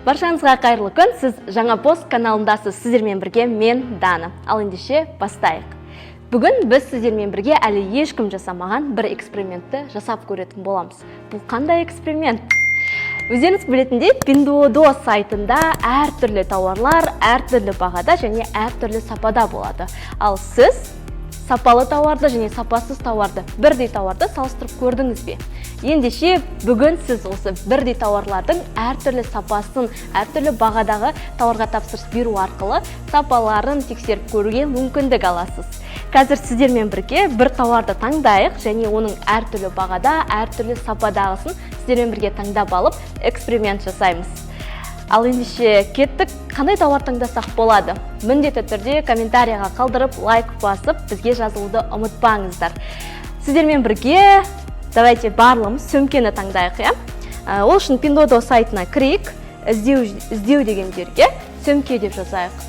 Баршаңызға қайырлы күн, сіз жаңа пост каналындасыз. Сіздермен бірге мен Дана. Ал ендеше бастайық. Бүгін біз сіздермен бірге әлі ешкім жасамаған бір экспериментті жасап көретін боламыз. Бұл қандай эксперимент? Өздеріңіз білетіндей, Pinduoduo сайтында әртүрлі тауарлар, әртүрлі бағада және әртүрлі сапада болады. Ал сіз сапалы тауарды және сапасыз тауарды, бірдей тауарды салыстырып көрдіңіз бе? Ендеше бүгін сіз осы бірдей тауарлардың әртүрлі сапасын, әртүрлі бағадағы тауарға тапсырыс беру арқылы сапаларын тексеріп көруге мүмкіндік аласыз. Қазір сіздермен бірге бір тауарды таңдайық және оның әртүрлі бағада, әртүрлі сападағысын сіздермен бірге таңдап алып эксперимент жасаймыз. Ал ендеше кеттік, қандай тауар таңдасақ болады? Міндетті түрде комментарияға қалдырып, лайк басып, бізге жазылуды ұмытпаңыздар. Сіздермен бірге давайте барлығымыз сөмкені таңдайық, иә? Ол үшін Pinduoduo сайтына кірейік, іздеу деген жерге сөмке деп жазайық.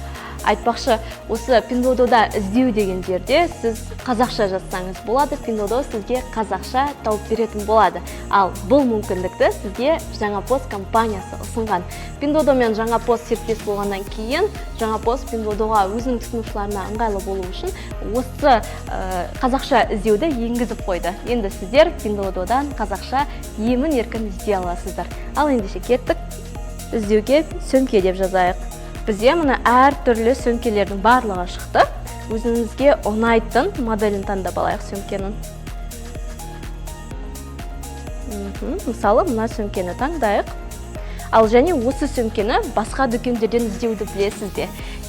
Айтпақшы, осы Pinduoduoда іздеу деген жерде сіз қазақша жазсаңыз болады, Pinduoduo сізге қазақша тауып беретін болады. Ал бұл мүмкіндікті сізге жаңа пост компаниясы ұсынған. Pinduoduo мен жаңа пост серіктес болғаннан кейін, жаңа пост Pinduoduoға өзінің тұтынушыларына ыңғайлы болу үшін осы қазақша іздеуді енгізіп қойды. Енді сіздер Pinduoduoдан қазақша емін-еркін іздей аласыздар. Ал ендеше кеттік, іздеуге сөмке деп жазайық. Бізде мұны әртүрлі сөмкелердің барлығы шықты. Өзіңізге ұнайтын моделін таңдап алайық сөмкенің. Мысалы, мына сөмкені таңдайық. Ал және осы сөмкені басқа дүкендерден іздеуді білесіз бе?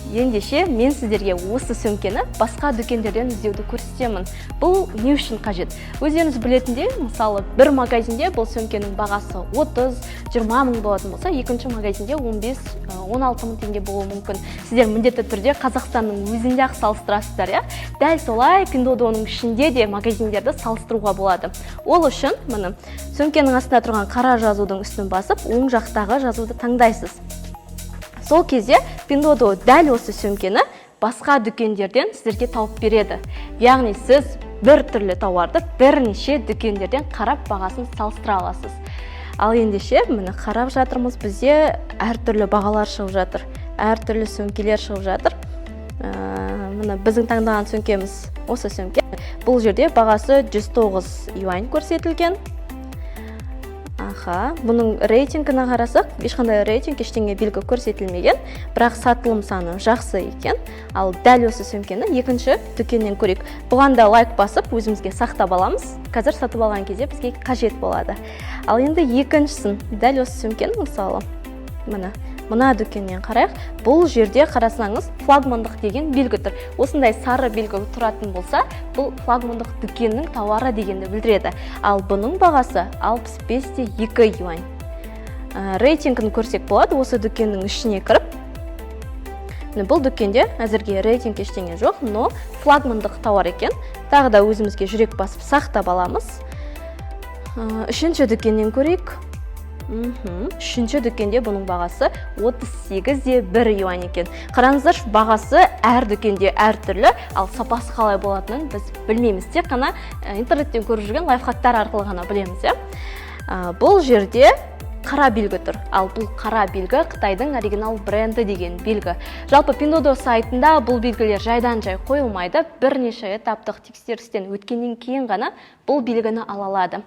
Ендеше мен сіздерге осы сөмкені басқа дүкендерден іздеуді көрсетемін. Бұл не үшін қажет? Өздеріңіз білетіндей, мысалы, бір магазинде бұл сөмкенің бағасы 30-20 мың болатын болса, екінші магазинде 15-16 мың теңге болуы мүмкін. Сіздер міндетті түрде Қазақстанның өзінде ақ салыстырасыздар, иә? Дәл солай Pinduoduoның ішінде де магазиндерді салыстыруға болады. Ол үшін міне сөмкенің астында тұрған қара жазудың үстін басып, оң жақтағы жазуды таңдайсыз. Сол кезде Pinduoduo дәл осы сөмкені басқа дүкендерден сіздерге тауып береді. Яғни сіз бір түрлі тауарды бірнеше дүкендерден қарап бағасын салыстыра аласыз. Ал ендеше міне қарап жатырмыз, бізде әртүрлі бағалар шығып жатыр, әртүрлі сөмкелер шығып жатыр. Міне біздің таңдаған сөмкеміз осы сөмке. Бұл жерде бағасы 109 юань көрсетілген. Бұның рейтингіне қарасақ, ешқандай рейтинг ештеңе белгі көрсетілмеген, бірақ сатылым саны жақсы екен. Ал дәл осы сөмкені екінші дүкеннен көрейік. Бұған да лайк басып, өзімізге сақтап аламыз. Қазір сатып алған кезде бізге қажет болады. Ал енді екіншісін, дәл осы сөмкені мысалы, мына дүкеннен қарайық. Бұл жерде қарасаңыз флагмандық деген белгі тұр. Осындай сары белгі тұратын болса, бұл флагмандық дүкеннің тауары дегенді білдіреді. Ал бұның бағасы 65,2 юань. Рейтингін көрсек болады, осы дүкеннің ішіне кіріп. Бұл дүкенде әзірге рейтинг ештеңе жоқ, но флагмандық тауар екен. Тағы да өзімізге жүрек басып сақтап аламыз. Үшінші дүкеннен көрейік. Үшінші дүкенде бұның бағасы 38,1 юань екен. Қараңыздар, бағасы әр дүкенде әртүрлі, ал сапасы қалай болатынын біз білмейміз. Тек қана интернеттен көріп жүрген лайфхактар арқылы ғана білеміз. Бұл жерде қара белгі тұр. Ал бұл қара белгі Қытайдың оригинал бренді деген белгі. Жалпы Pinduoduo сайтында бұл белгілер жайдан жай қойылмайды. Бірнеше этаптық тексерістен өткеннен кейін ғана бұл белгіні ала алады.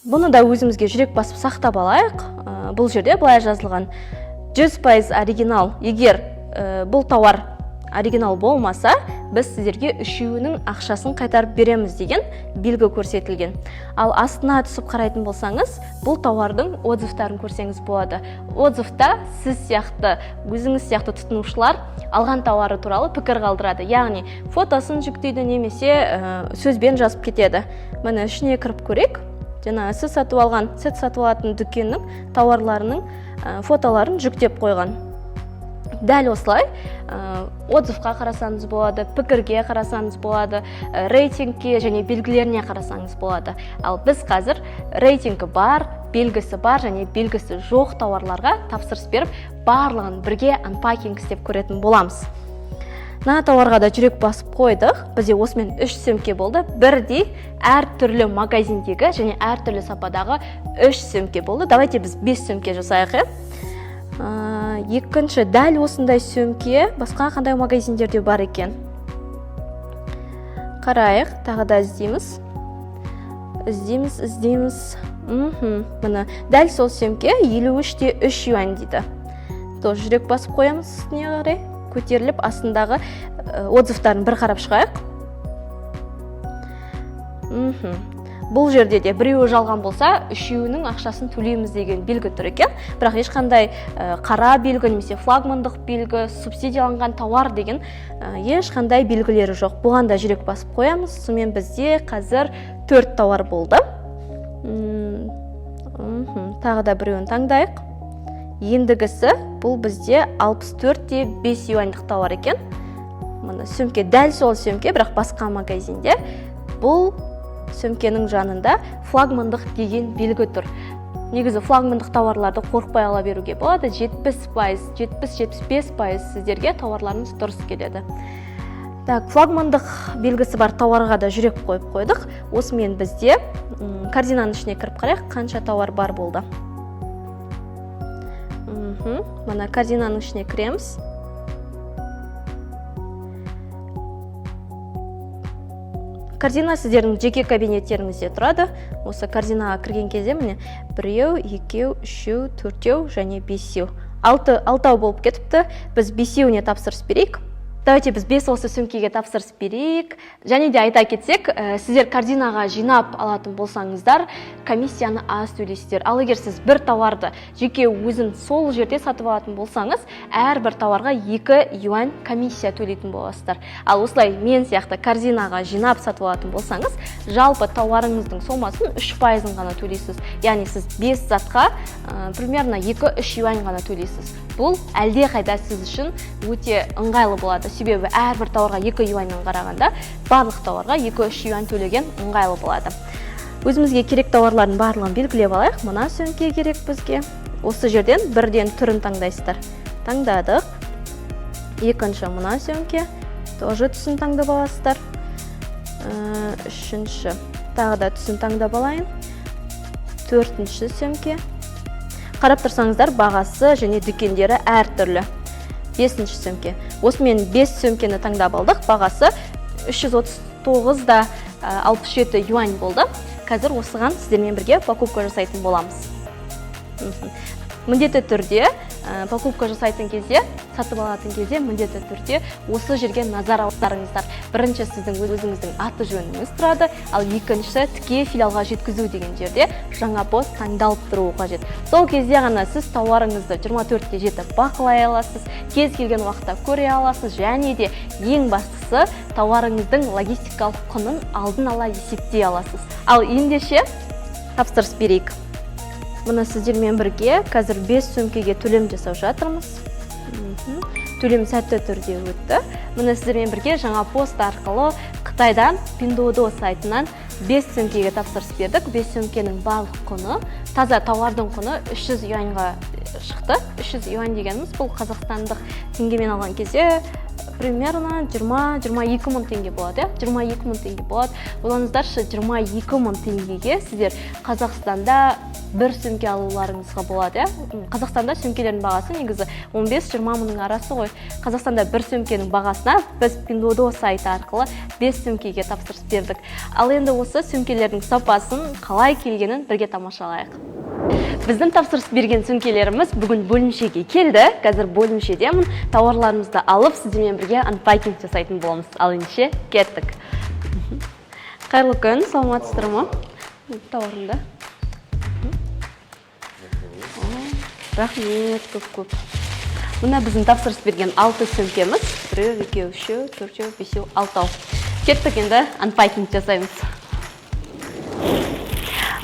Бұны да өзімізге жүрек басып сақтап алайық. Бұл жерде былай жазылған 100% оригинал. Егер бұл тауар оригинал болмаса, біз сіздерге үшеуінің ақшасын қайтарып береміз деген белгі көрсетілген. Ал астына түсіп қарайтын болсаңыз, бұл тауардың отзывтарын көрсеңіз болады. Отзывта сіз сияқты, өзіңіз сияқты тұтынушылар алған тауары туралы пікір қалдырады. Яғни фотосын жүктейді немесе сөзбен жазып кетеді. Міне ішіне кіріп көрейік. Сіз сатып алатын дүкеннің тауарларының фотоларын жүктеп қойған. Дәл осылай отзывқа қарасаңыз болады, пікірге қарасаңыз болады, рейтингке және белгілеріне қарасаңыз болады. Ал біз қазір рейтингі бар, белгісі бар және белгісі жоқ тауарларға тапсырыс беріп, барлығын бірге анпакинг істеп көретін боламыз. Мына тауарға да жүрек басып қойдық. Бізде осымен 3 сөмке болды. Бірдей әртүрлі магазиндегі және әртүрлі сападағы 3 сөмке болды. Давайте біз 5 сөмке жасайық. Екінші, дәл осындай сөмке басқа қандай магазиндерде бар екен? Қарайық, тағы да іздейміз. Міне, дәл сол сөмке 53,3 юань дейді. Тоже жүрек басып қоямыз үстіне қарай. Көтеріліп, астындағы отзывтарын бір қарап шығайық. Бұл жерде де біреуі жалған болса, үшеуінің ақшасын төлейміз деген белгі тұр екен. Бірақ ешқандай қара белгі немесе флагмандық белгі, субсидияланған тауар деген ешқандай белгілері жоқ. Бұған да жүрек басып қоямыз. Сонымен бізде қазір 4 тауар болды. Тағы да біреуін таңдайық. Ендігісі бұл бізде 64,5 юаньдық тауар екен. Мына сөмке дәл сол сөмке, бірақ басқа магазинде. Бұл сөмкенің жанында флагмандық деген белгі тұр. Негізі флагмандық тауарларды қорықпай ала беруге болады. 70%, 70-75% сіздерге тауарларыңыз дұрыс келеді. Так, флагмандық белгісі бар тауарға да жүрек қойып қойдық. Осымен бізде корзинаның ішіне кіріп қарайық, қанша тауар бар болды. Мына корзинаның ішіне кіреміз. Корзина сіздердің жеке кабинеттеріңізде тұрады. Осы корзинаға кірген кезде міне 1, 2, 3, 4 және 5. 6 болып кетіпті. Біз 5-еуіне тапсырыс берейік. Давайте біз 5 осы сөмкеге тапсырыс берейік. Және де айта кетсек, сіздер корзинаға жинап алатын болсаңыздар, комиссияны аз төлейсіздер. Ал егер сіз бір тауарды жеке өзін сол жерде сатып алатын болсаңыз, әрбір тауарға 2 юань комиссия төлейтін боласыздар. Ал осылай мен сияқты корзинаға жинап сатып алатын болсаңыз, жалпы тауарыңыздың сомасын 3% ғана төлейсіз. Яғни сіз 5 затқа примерно 2-3 юань ғана төлейсіз. Бұл әлде қайда сіз үшін өте ыңғайлы болады. Себебі әрбір тауарға 2 юаньнан қарағанда, барлық тауарға 2-3 юань төлеген ыңғайлы болады. Өзімізге керек тауарлардың барлығын белгілеп алайық. Мына сөмке керек бізге. Осы жерден бірден түрін таңдайсыздар. Таңдадық. Екінші мына сөмке. Тоже түсін таңдап аласыздар. Үшінші. Тағы да түсін таңдап алайын. Төртінші сөмке. Қарап тұрсаңыздар, бағасы және дүкендері әр түрлі. Бесінші сөмке. Осымен 5 сөмкені таңдап алдық. Бағасы 339,67 юань болды. Қазір осыған сіздермен бірге покупка жасайтын боламыз. Міндетті түрде покупка жасайтын кезде, сатып алатын кезде міндетті түрде осы жерге назар аударыңыздар. Бірінші сіздің өзіңіздің аты жөніңіз тұрады, ал екіншісі тіке филиалға жеткізу деген жерде жаңа пост таңдалып тұруы қажет. Сол кезде ғана сіз тауарыңызды 24/7 бақылай аласыз, кез келген уақытта көре аласыз, және де ең бастысы тауарыңыздың логистикалық құнын алдын ала есептей аласыз. Ал ендеше тапсырыс берейік. Мұны сіздермен бірге қазір 5 сөмкеге төлем жасап жатырмыз. Төлем сәтті түрде өтті. Мұны сіздермен бірге жаңа пост арқылы Қытайдан Pinduoduo сайтынан 5 сөмкеге тапсырыс бердік. 5 сөмкенің барлық құны, таза тауардың құны 300 юаньға шықты. 300 юань дегеніміз бұл қазақстандық теңгемен алған кезде примерно 20-22 мың теңге болады. 22 мың теңге болады. Олаңыздаршы 22 мың теңгеге сіздер Қазақстанда бір сөмке алуларыңызға болады. Қазақстанда сөмкелердің бағасы негізі 15-20 мыңның арасы ғой. Қазақстанда бір сөмкенің бағасына біз Pinduoduo сайты арқылы 5 сөмкеге тапсырыс бердік. Ал енді осы сөмкелердің сапасын қалай келгенін бірге тамашалайық. Біздің тапсырыс берген сөмкелеріміз бүгін бөлімшеге келді. Қазір бөлімшедемін. Тауарларымызды алып, сіздермен бірге анпакинг жасайтын боламыз. Ал ендеше кеттік. Қайырлы күн, саламатсыздар ма? Тауарымда. Рахмет, көп. Мына біздің тапсырыс берген 6 сөмкеміз. 1, 2, 3, 4, 5, 6. Кеттік енді анпакинг жасаймыз.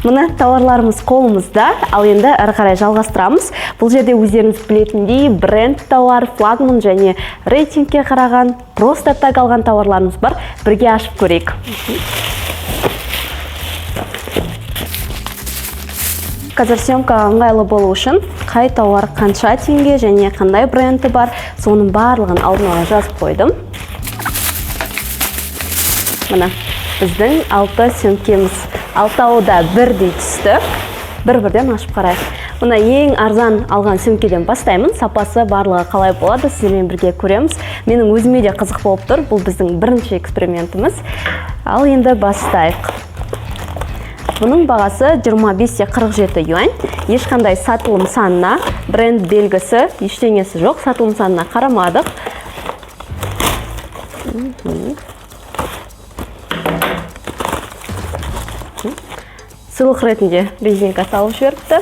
Мына тауарларымыз қолымызда, ал енді әрі қарай жалғастырамыз. Бұл жерде өздеріңіз білетіндей бренд тауар, флагман және рейтингке қараған, просто таг алған тауарларымыз бар. Бірге ашып көрейік. Қазір съемкаға ыңғайлы болу үшін қай тауар қанша теңге және қандай бренді бар, соның барлығын алдын ала жазып қойдым. Мына біздің 6 сөмкеміз. 6-ы да бірдей түсті. Бір-бірден ашып қарайық. Мына ең арзан алған сөмкеден бастаймын. Сапасы барлығы қалай болады, сіздермен бірге көреміз. Менің өзіме де қызық болып тұр. Бұл біздің бірінші экспериментіміз. Ал енді бастайық. Бұның бағасы 25-47 юань. Ешқандай сатылым санына, бренд белгісі, ештеңесі жоқ. Сатылым санына қарамадық. Сыйлық ретінде резинка салып жіберіпті.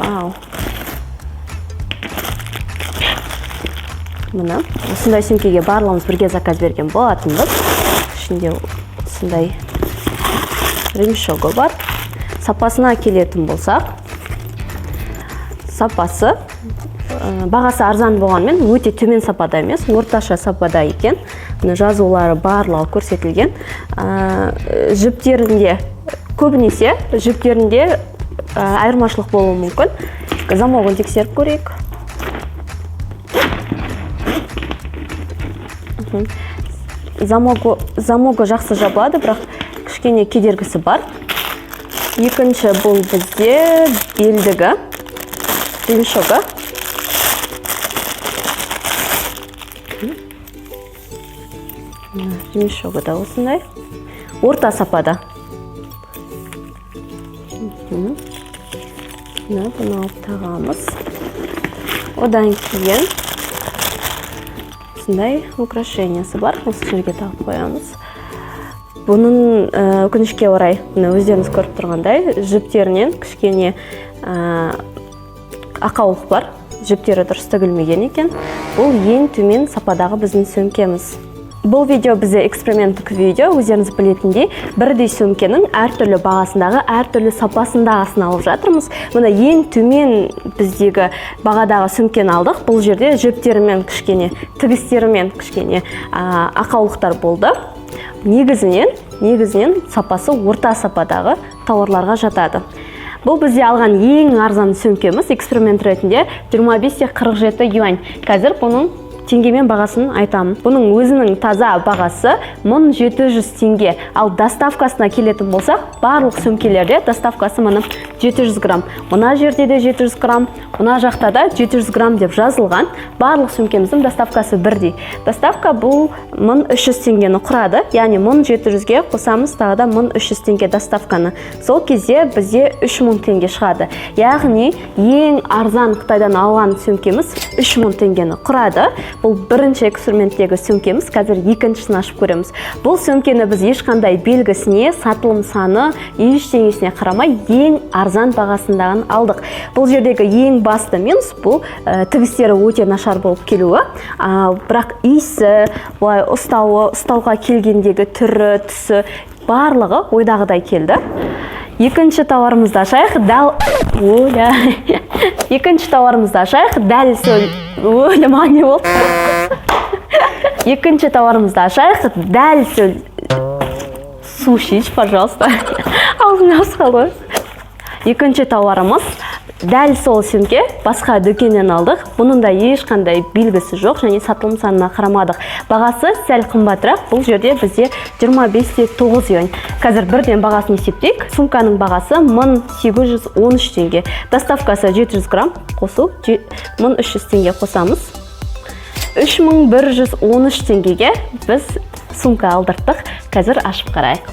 Вау. Мына осындай сөмкеге барлығымыз бірге заказ берген болатынбыз. Ішінде осындай ремешогы бар. Сапасына келетін болсақ, сапасы бағасы арзан болғанмен өте төмен сапада емес, орташа сапада екен. Жазулары барлығы көрсетілген. Жіптерінде, көбінесе жіптерінде айырмашылық болуы мүмкін. Замогын тексеріп көрейік. Замогы жақсы жабылады, бірақ кішкене кедергісі бар. Екінші бұл бізде белдігі, ремешогы. Ремешогы да осындай. Орта сапада. Бұны алып тағамыз. Одан кейін осындай украшениясы бар. Осы жерге тағып қоямыз. Бұның өкінішке орай, өздеріңіз көріп тұрғандай, жіптерінен кішкене ақаулық бар. Жіптері дұрыс тігілмеген екен. Бұл ең төмен сападағы біздің сөмкеміз. Бұл видео бізде эксперименттік видео, өздеріңіз білетіндей, бірдей сөмкенің әртүрлі бағасындағы, әртүрлі сапасындағысын алып жатырмыз. Мына ең төмен біздегі бағадағы сөмкені алдық. Бұл жерде жіптерімен кішкене, тігістерімен кішкене ақаулықтар болды. Негізінен сапасы орта сападағы тауарларға жатады. Бұл бізде алған ең арзан сөмкеміз эксперимент ретінде 25-47 юань. Қазір бұның теңгемен бағасын айтамын. Бұның өзінің таза бағасы 1700 теңге. Ал доставкасына келетін болсақ, барлық сөмкелерде доставкасы мына 700 грамм. Мына жерде де 700 грамм, мына жақта да 700 грамм деп жазылған. Барлық сөмкеміздің доставкасы бірдей. Доставка бұл 1300 теңгені құрады. Яғни 1700-ге қосамыз, тағы да 1300 теңге доставканы. Сол кезде бізде 3000 теңге шығады. Яғни ең арзан Қытайдан алған сөмкеміз 3000 теңгені құрады. Бұл бірінші эксперименттегі сөмкеміз, қазір екіншісін ашып көреміз. Бұл сөмкені біз ешқандай белгісіне, сатылым саны, ештеңесіне қарамай ең арзан бағасындағын алдық. Бұл жердегі ең басты минус бұл тігістері өте нашар болып келуі, бірақ иісі, бұлай ұстауға келгендегі түрі, түсі барлығы ойдағыдай келді. Екінші тауарымызды ашайық, Екінші тауарымызды ашайық, дәл сөл. Суши, пожалуйста. Аузыма қалды. Екінші тауарымыз дәл сол сөмке, басқа дүкеннен алдық. Бұның да ешқандай белгісі жоқ, және сатылым санына қарамадық. Бағасы сәл қымбатырақ. Бұл жерде бізде 25-9 юань. Қазір бірден бағасын есептейік. Сумканың бағасы 1813 теңге. Доставкасы 700 грамм, қосу 1300 теңге қосамыз. 3113 теңгеге біз сумка алдырттық. Қазір ашып қарайық.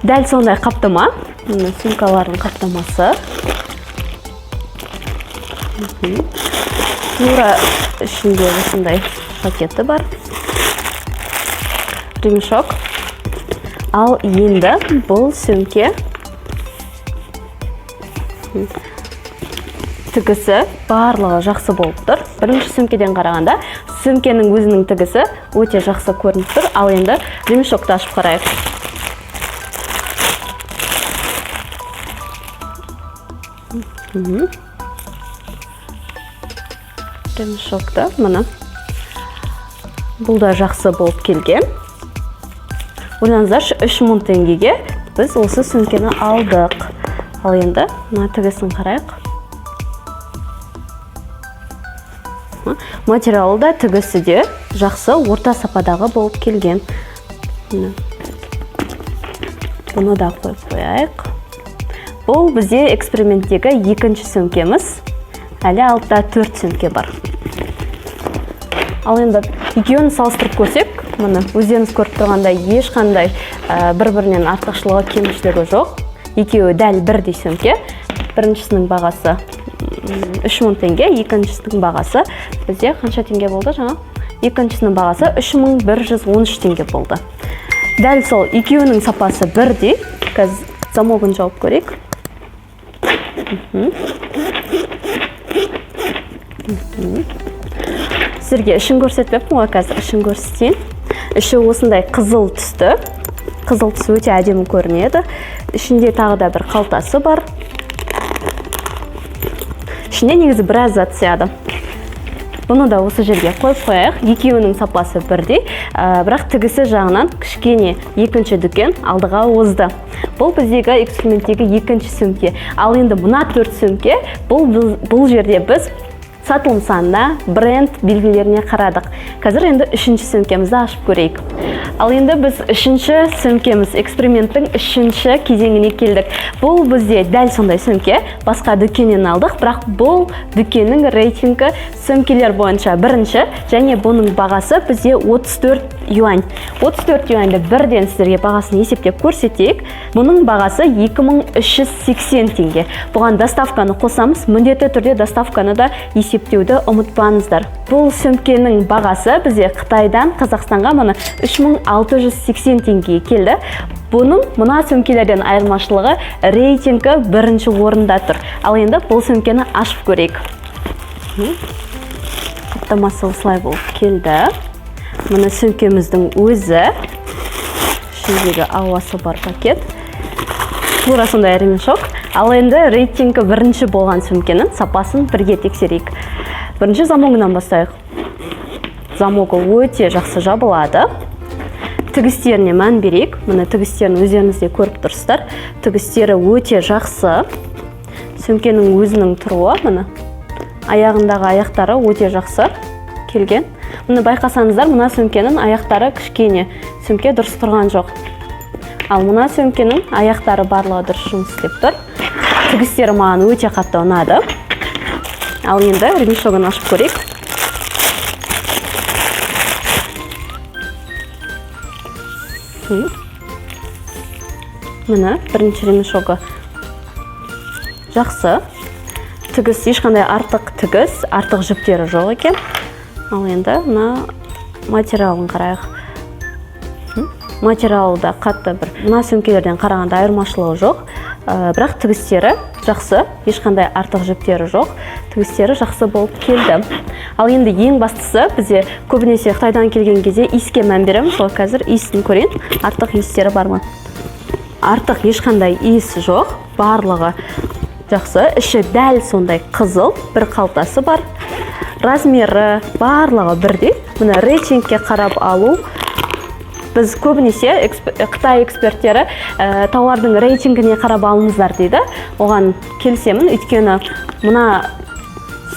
Дәл сондай қаптама. Сумкалардың қаптамасы. Тура ішінде осындай пакеті бар. Ремешок. Ал енді бұл сөмке тігісі барлығы жақсы болып тұр. Бірінші сөмкеден қарағанда сөмкенің өзінің тігісі өте жақсы көрініп тұр. Ал енді ремешокты ашып қарайық. Ремешокты мұны. Бұл да жақсы болып келген. Ойлаңыздаршы, 3000 теңгеге біз осы сөмкені алдық. Ал енді мына тігісін қарайық. Материалы да тігісі де жақсы, орта сападағы болып келген. Бұны да қойып қояйық. Бұл бізде эксперименттегі екінші сөмкеміз. Әлі алтыда 4 сөмке бар. Ал енді екеуін салыстырып көрсек, мұны өздеріңіз көріп тұрғандай ешқандай бір-бірінен артықшылығы, кемшілігі жоқ. Екеуі дәл бірдей сөмке. Біріншісінің бағасы 3000 теңге, екіншісінің бағасы бізде қанша теңге болды жаңа? Екіншісінің бағасы 3113 теңге болды. Дәл сол екеуінің сапасы бірдей. Қазір замогын жауып көрейік. Сіздерге ішін көрсетпеппін ғой, қазір ішін көрсетейін. Іші осындай қызыл түсті. Қызыл түсі өте әдемі көрінеді. Ішінде тағы да бір қалтасы бар. Ішінде негізі біраз зат сияды. Бұны да осы жерге қойып қояйық. Екеуінің сапасы бірдей, бірақ тігісі жағынан кішкене екінші дүкен алдыға озды. Бұл біздегі эксперименттегі екінші сөмке. Ал енді мына 4 сөмке, бұл жерде біз сатылым санына, бренд белгілеріне қарадық. Қазір енді үшінші сөмкемізді ашып көрейік. Ал енді біз үшінші сөмкеміз, эксперименттің үшінші кезеңіне келдік. Бұл бізде дәл сондай сөмке, басқа дүкеннен алдық, бірақ бұл дүкеннің рейтингі сөмкелер бойынша бірінші, және бұның бағасы бізде 34 юань. 34 юаньды бірден сіздерге бағасын есептеп көрсетейік. Бұның бағасы 2380 теңге. Бұған доставканы қосамыз, міндетті түрде доставканы да есептеуді ұмытпаңыздар. Бұл сөмкенің бағасы бізде Қытайдан Қазақстанға мұны 3680 теңгеге келді. Бұның мұна сөмкелерден айырмашылығы рейтингі бірінші орында тұр. Ал енді бұл сөмкені ашып көрейік. Қаптамасы осылай болып келді. Мұны сөмкеміздің өзі. Ішіндегі ауасы бар пакет. Тура сондай ремешок. Ал енді рейтингі бірінші болған сөмкенің сапасын бірге тексерейік. Бірінші замогынан бастайық. Замогы өте жақсы жабылады. Тігістеріне мән берейік. Мұны тігістерін өздеріңізде көріп тұрсыздар. Тігістері өте жақсы. Сөмкенің өзінің тұруы, мұны аяғындағы аяқтары өте жақсы келген. Мұны байқасаңыздар, мұна сөмкенің аяқтары кішкене, сөмке дұрыс тұрған жоқ. Ал мұна сөмкенің аяқтары барлығы дұрыс жұмыс істеп тұр. Тігістері маған өте қатты ұнады. Ал енді ремешогын ашып көрейік. Міне бірінші ремешогы жақсы. Тігіс ешқандай артық тігіс, артық жіптері жоқ екен. Ал енді мына материалын қарайық. Материалы да қатты бір. Мына сөмкелерден қарағанда айырмашылығы жоқ. Бірақ тігістері жақсы, ешқандай артық жіптері жоқ. Тігістері жақсы болып келді. Ал енді ең бастысы бізде көбінесе Қытайдан келген кезде иіске мән береміз. Сол қазір иісін көрейін. Артық иістері бар ма? Артық ешқандай иісі жоқ. Барлығы жақсы. Іші дәл сондай қызыл, бір қалтасы бар. Размері барлығы бірдей. Мұны рейтингке қарап алу. Біз көбінесе Қытай эксперттері тауардың рейтингіне қарап алыңыздар дейді. Оған келісемін, өйткені мұна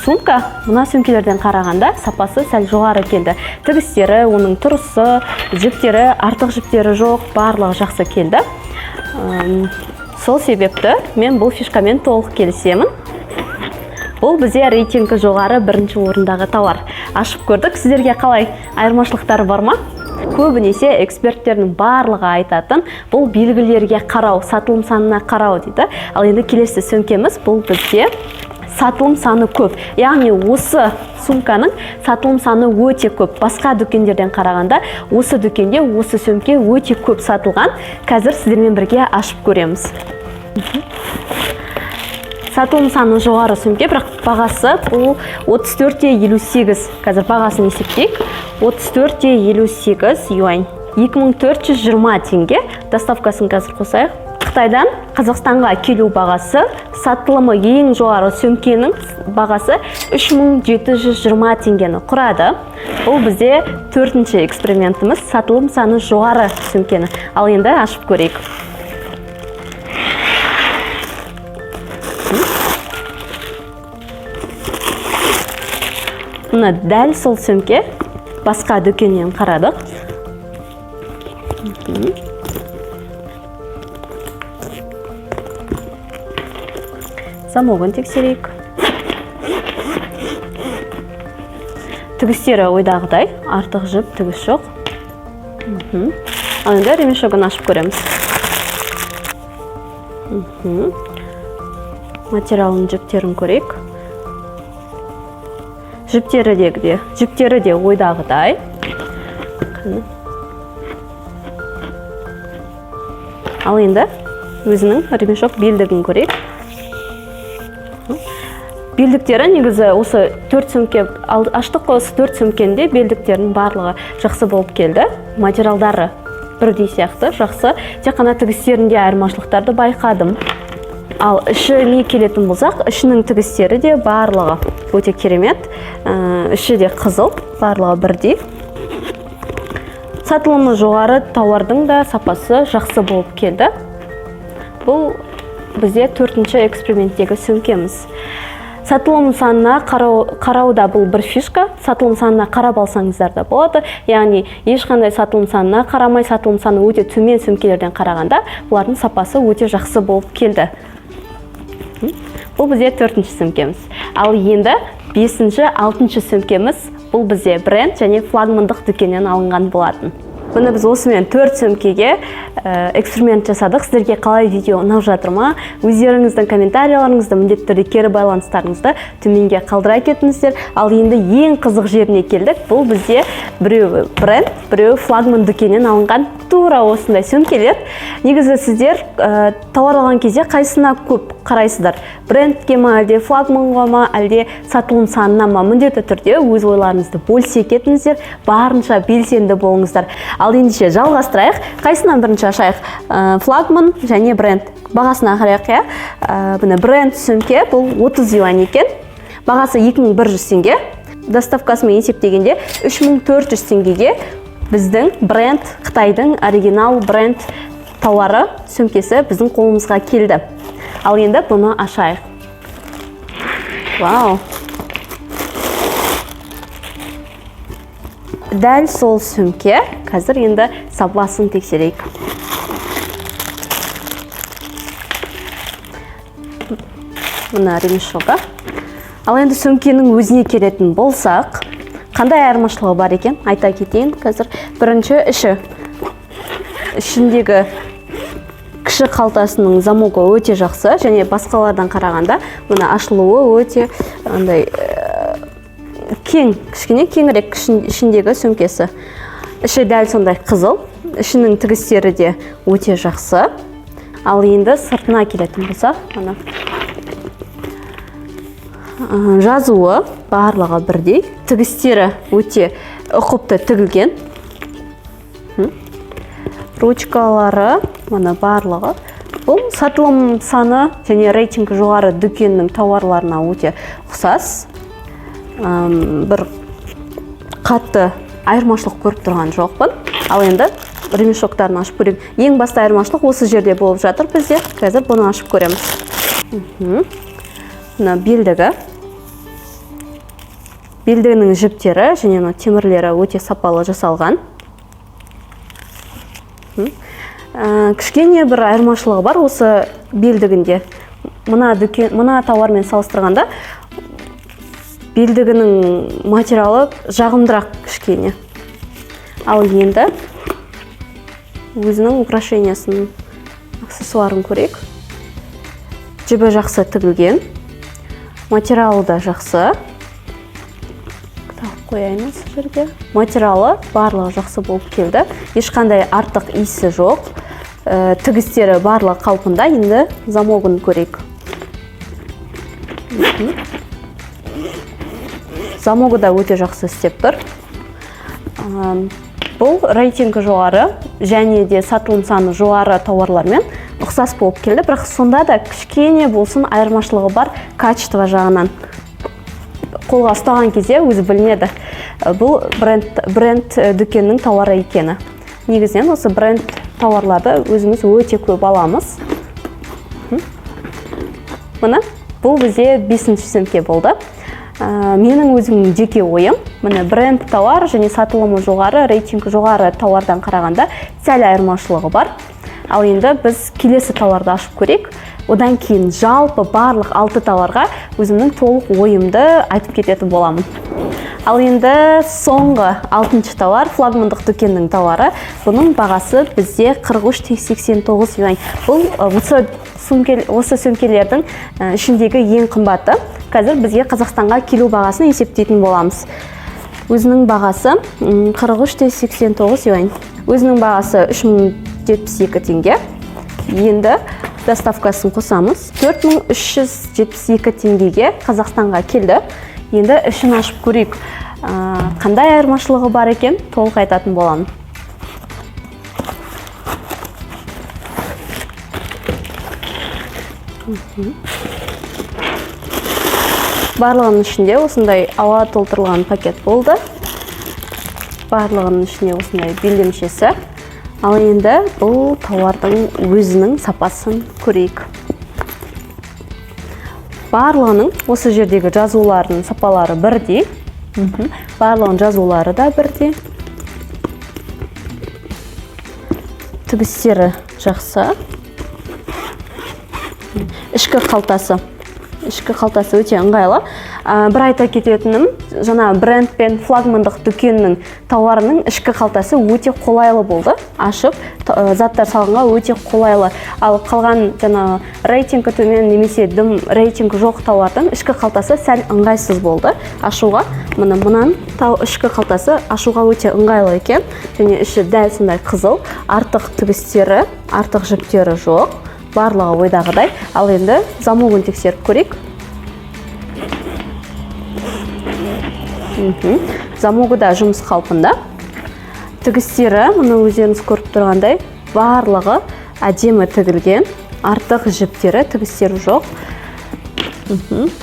сумка, мұна сөмкелерден қарағанда сапасы сәл жоғары келді. Тігістері, оның тұрысы, жіптері, артық жіптері жоқ, барлығы жақсы келді. Сол себепті мен бұл фишкамен толық келісемін. Бұл бізде рейтингі жоғары бірінші орындағы тауар. Ашып көрдік, сіздерге қалай айырмашылықтары бар ма? Көбінесе эксперттердің барлығы айтатын, бұл белгілерге қарау, сатылым санына қарау дейді. Ал енді келесі сөмкеміз, бұл бізде сатылым саны көп. Яғни осы сумканың сатылым саны өте көп. Басқа дүкендерден қарағанда осы дүкенде осы сөмке өте көп сатылған. Қазір сіздермен бірге ашып көреміз. Сатылым саны жоғары сөмке, бірақ бағасы бұл 34,58. Қазір бағасын есептейік. 34,58 юань. 2420 теңге. Доставкасын қазір қосайық. Қытайдан Қазақстанға келу бағасы, сатылымы ең жоғары сөмкенің бағасы 3720 теңгені құрады. Бұл бізде 4-ші экспериментіміз, сатылым саны жоғары сөмкені. Ал енді ашып көрейік. Мына дәл сол сөмке басқа дүкеннен қарадық. Замогын тексерейік. Тігістері ойдағыдай, артық жіп, тігіс жоқ. Ал енді ремешогын ашып көреміз. Материалының жіптерін көрейік. Жіптері де ойдағыдай. Ал енді өзінің ремешок белдігін көрейік. Белдіктері негізі осы 4 сөмке аштық, осы 4 сөмкенде белдіктерінің барлығы жақсы болып келді. Материалдары бірдей сияқты, жақсы. Тек қана тігістерінде айырмашылықтарды байқадым. Ал ішіне келетін болсақ, ішінің тігістері де барлығы өте керемет. Іші де қызыл, барлығы бірдей. Сатылымы жоғары, тауардың да сапасы жақсы болып келді. Бұл бізде 4-ші эксперименттегі сөмкеміз. Сатылым санына қарауда бұл бір фишка. Сатылым санына қарап алсаңыздар да болады. Яғни, ешқандай сатылым санына қарамай, сатылым саны өте төмен сөмкелерден қарағанда, бұлардың сапасы өте жақсы болып келді. Бұл бізде 4-ші сөмкеміз. Ал енді 5-ші, 6-ші сөмкеміз бұл бізде бренд және флагмандық дүкеннен алынған болатын. Бұны біз осымен 4 сөмкеге эксперимент жасадық. Сіздерге қалай видео ұнап жатыр ма? Өздеріңіздің комментарияларыңызды, міндетті түрде кері байланыстарыңызды төменге қалдыра кетіңіздер. Ал енді ең қызық жеріне келдік. Бұл бізде біреуі бренд, біреуі флагман дүкеннен алынған тура осындай сөмкелер. Негізі сіздер тауар алған кезде қайсына көп қарайсыздар? Брендке ма, әлде флагманға ма, әлде сатылым санына ма? Міндетті түрде өз ойларыңызды бөлісе кетіңіздер, барынша белсенді болыңыздар. Ал ендеше жалғастырайық. Қайсынан бірінші ашайық? Флагман және бренд. Бағасына қарайық, иә. Бұны бренд сөмке, бұл 30 юань екен. Бағасы 2100 теңге. Доставкасымен есептегенде 3400 теңгеге біздің бренд, Қытайдың оригинал бренд тауары сөмкесі біздің қолымызға келді. Ал енді бұны ашайық. Вау! Дәл сол сөмке. Қазір енді сапасын тексерейік. Мына ремешогы. Ал енді сөмкенің өзіне келетін болсақ, қандай айырмашылығы бар екен? Айта кетейін. Қазір бірінші ішіндегі кіші қалтасының замогы өте жақсы, және басқалардан қарағанда мына ашылуы өте кең, кішкене кеңірек ішіндегі сөмкесі. Іші дәл сондай қызыл, ішінің тігістері де өте жақсы. Ал енді сыртына келетін болсақ, жазуы барлығы бірдей, тігістері өте ұқыпты тігілген. Ручкалары мына барлығы. Бұл сатылым саны және рейтингі жоғары дүкеннің тауарларына өте ұқсас. Бір қатты айырмашылық көріп тұрған жоқпын. Ал енді ремешоктарын ашып көрейік. Ең басты айырмашылық осы жерде болып жатыр бізде. Қазір бұны ашып көреміз. Мына белдігі. Белдігінің жіптері және темірлері өте сапалы жасалған. Кішкене бір айырмашылығы бар осы белдігінде. Мына тауармен салыстырғанда белдігінің материалы жағымдырақ кішкене. Ал енді өзінің украшениясының аксессуарын көрейік. Жібі жақсы тігілген, материалы да жақсы. Қояймыз жерге. Материалы барлығы жақсы болып келді. Ешқандай артық иісі жоқ. Тігістері барлығы қалпында. Енді замогын көрейік. Замогы да өте жақсы істеп тұр. Бұл рейтингі жоғары және де сатылым саны жоғары тауарлармен ұқсас болып келді. Бірақ сонда да кішкене болсын айырмашылығы бар качество жағынан. Қолға ұстаған кезде өзі білінеді. Бұл бренд дүкеннің тауары екені. Негізінен осы бренд тауарларды өзіміз өте көп аламыз. Мына бұл бізде 5-ші сөмке болды. Менің өзімнің жеке ойым, міне бренд тауар және сатылымы жоғары, рейтингі жоғары тауардан қарағанда сәл айырмашылығы бар. Ал енді біз келесі тауарды ашып көрейік. Одан кейін жалпы барлық 6 тауарға өзімнің толық ойымды айтып кететін боламын. Ал енді соңғы 6-шы тауар флагмандық дүкеннің тауары. Бұның бағасы бізде 43,89 юань. Бұл осы сөмкелердің ішіндегі ең қымбаты. Қазір бізге Қазақстанға келу бағасын есептейтін боламыз. Өзінің бағасы 43,89 юань. Өзінің бағасы 3072 теңге. Енді доставкасын қосамыз. 4372 теңгеге Қазақстанға келді. Енді ішін ашып көрейік. Қандай айырмашылығы бар екен, толық айтатын боламын. Барлығының ішінде осындай ауа толтырылған пакет болды. Барлығының ішінде осындай белдемшесі. Ал енді бұл тауардың өзінің сапасын көрейік. Барлығының осы жердегі жазуларының сапалары бірдей. Барлығының жазулары да бірдей. Тігістері жақсы. Ішкі қалтасы өте ыңғайлы. Бір айта кететінім, жаңа бренд пен флагмандық дүкеннің тауарының ішкі қалтасы өте қолайлы болды. Ашып, заттар салғанға өте қолайлы. Ал қалған жаңа рейтингі төмен немесе рейтингі жоқ тауардың ішкі қалтасы сәл ыңғайсыз болды ашуға. Мұнан ішкі қалтасы ашуға өте ыңғайлы екен. Және іші дәл сондай қызыл, артық тігістері, артық жіптері жоқ. Барлығы ойдағыдай. Ал енді замогын тексеріп көрейік. Замогы да жұмыс қалпында. Тігістері, мұны өздеріңіз көріп тұрғандай, барлығы әдемі тігілген. Артық жіптері, тігістері жоқ.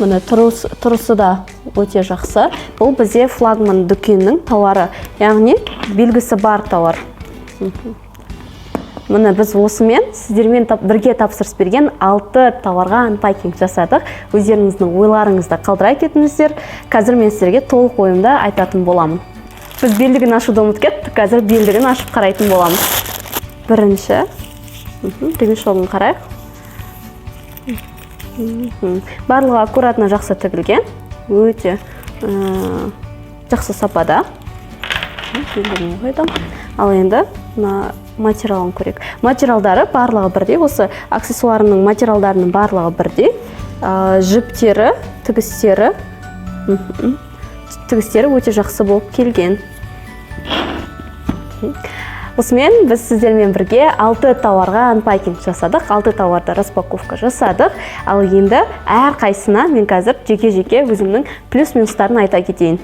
Мұны тұрысы да өте жақсы. Бұл бізде флагман дүкеннің тауары, яғни белгісі бар тауар. Мұны біз осымен сіздермен бірге тапсырыс берген 6 тауарға анпакинг жасадық. Өздеріңіздің ойларыңызды қалдыра кетіңіздер. Қазір мен сіздерге толық ойымды айтатын боламын. Біз белдігін ашуды ұмытып кеттік. Қазір белдігін ашып қарайтын боламыз. Бірінші, ремешогын қарайық. Барлығы аккуратно жақсы тігілген. Өте жақсы сапада. Ал енді материалын көрейік. Материалдары барлығы бірдей. Осы аксессуарының материалдарының барлығы бірдей. Жіптері, тігістері өте жақсы болып келген. Осымен біз сіздермен бірге 6 тауарға анпакинг жасадық. 6 тауарды распаковка жасадық. Ал енді әр қайсына мен қазір жеке-жеке өзімнің плюс-минустарын айта кетейін.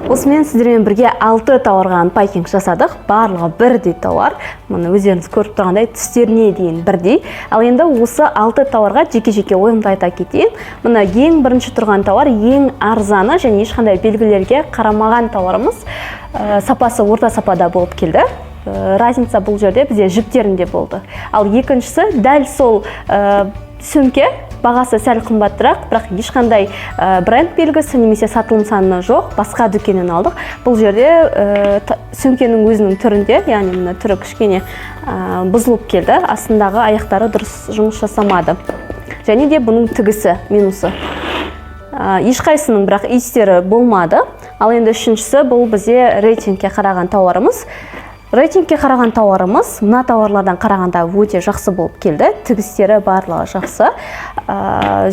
Осымен сіздермен бірге 6 тауарға анпакинг жасадық. Барлығы бірдей тауар. Мұны өздеріңіз көріп тұрғандай түстеріне дейін бірдей. Ал енді осы 6 тауарға жеке-жеке ойымды айта кетейін. Мұны ең бірінші тұрған тауар, ең арзаны және ешқандай белгілерге қарамаған тауарымыз. Сапасы орта сапада болып келді. Разница бұл жерде бізде жіптерінде болды. Ал екіншісі дәл сол сөмке, бағасы сәл қымбатырақ, бірақ ешқандай бренд белгісі немесе сатылым саны жоқ, басқа дүкеннен алдық. Бұл жерде сөмкенің өзінің түрінде, яғни мына түрі кішкене бұзылып келді, астындағы аяқтары дұрыс жұмыс жасамады. Және де бұның тігісі минусы. Ешқайсының бірақ иістері болмады. Ал енді үшіншісі бұл бізде рейтингке қараған тауарымыз. Рейтингке қараған тауарымыз мына тауарлардан қарағанда өте жақсы болып келді. Тігістері барлығы жақсы.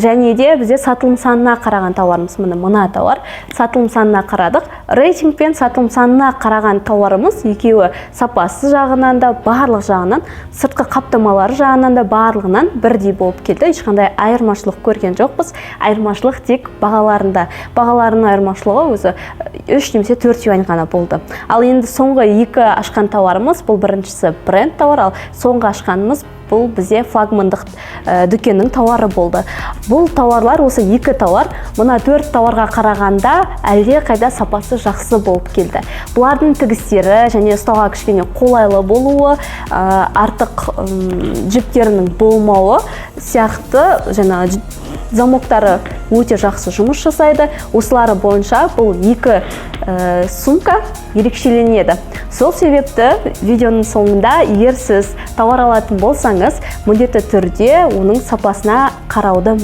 Және де бізде сатылым санына қараған тауарымыз мына тауар. Сатылым санына қарадық. Рейтинг пен сатылым санына қараған тауарымыз екеуі сапасы жағынан да, барлық жағынан, сыртқы қаптамалары жағынан да барлығынан бірдей болып келді. Ешқандай айырмашылық көрген жоқпыз. Айырмашылық тек бағаларында. Бағаларының айырмашылығы өзі 3 немесе 4 юань ғана болды. Ал енді соңғы 2 ашқан тауарымыз, бұл біріншісі бренд тауар, ал соңғы ашқанымыз бұл бізде флагмандық дүкеннің тауары болды. Бұл тауарлар, осы 2 тауар, мұна 4 тауарға қарағанда әлде қайда сапасы жақсы болып келді. Бұлардың тігістері және ұстауға кішкене қолайлы болуы, артық жіптерінің болмауы сияқты, жаңа замоктары өте жақсы жұмыс жасайды. Осылары бойынша бұл екі сумка ерекшеленеді. Сол себепті видеоның соңында егер сіз тауар алатын болсаңыз, міндетті түрде оның сапасына қарауға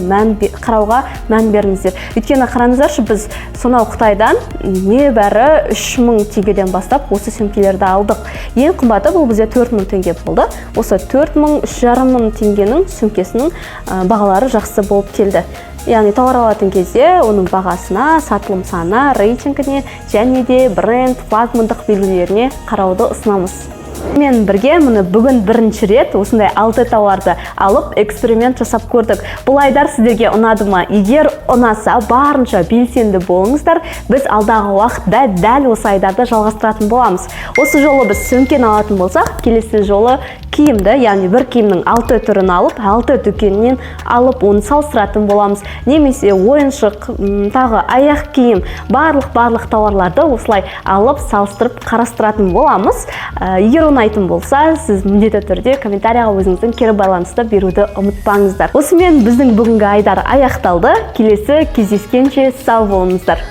мән беріңіздер. Өйткені қараңыздаршы, біз сонау Қытайдан небәрі 3000 теңгеден бастап осы сөмкелерді алдық. Ең қымбаты бұл бізде 4000 теңге болды. Осы 4000, 3500 теңгенің сөмкесінің бағалары жақсы болып келді. Яғни тауар алатын кезде оның бағасына, сатылым санына, рейтингіне және де бренд, флагмандық белгілеріне қарауды ұсынамыз. Мен бірге мұны бүгін бірінші рет осындай 6 тауарды алып эксперимент жасап көрдік. Бұл айдар сіздерге ұнады ма? Егер ұнаса, барынша белсенді болыңыздар. Біз алдағы уақытта дәл осы айдарды жалғастыратын боламыз. Осы жолы біз сөмкені алатын болсақ, келесі жолы киімді, яғни бір киімнің 6 түрін алып, 6 дүкеннен алып, оны салыстыратын боламыз. Немесе ойыншық, тағы аяқ киім, барлық тауарларды осылай алып, салыстырып қарастыратын боламыз. Егер ұнайтын болса, сіз міндетті түрде комментарияға өзіңіздің кері байланысты беруді ұмытпаңыздар. Осымен біздің бүгінгі айдар аяқталды. Келесі кездескенше сау болыңыздар.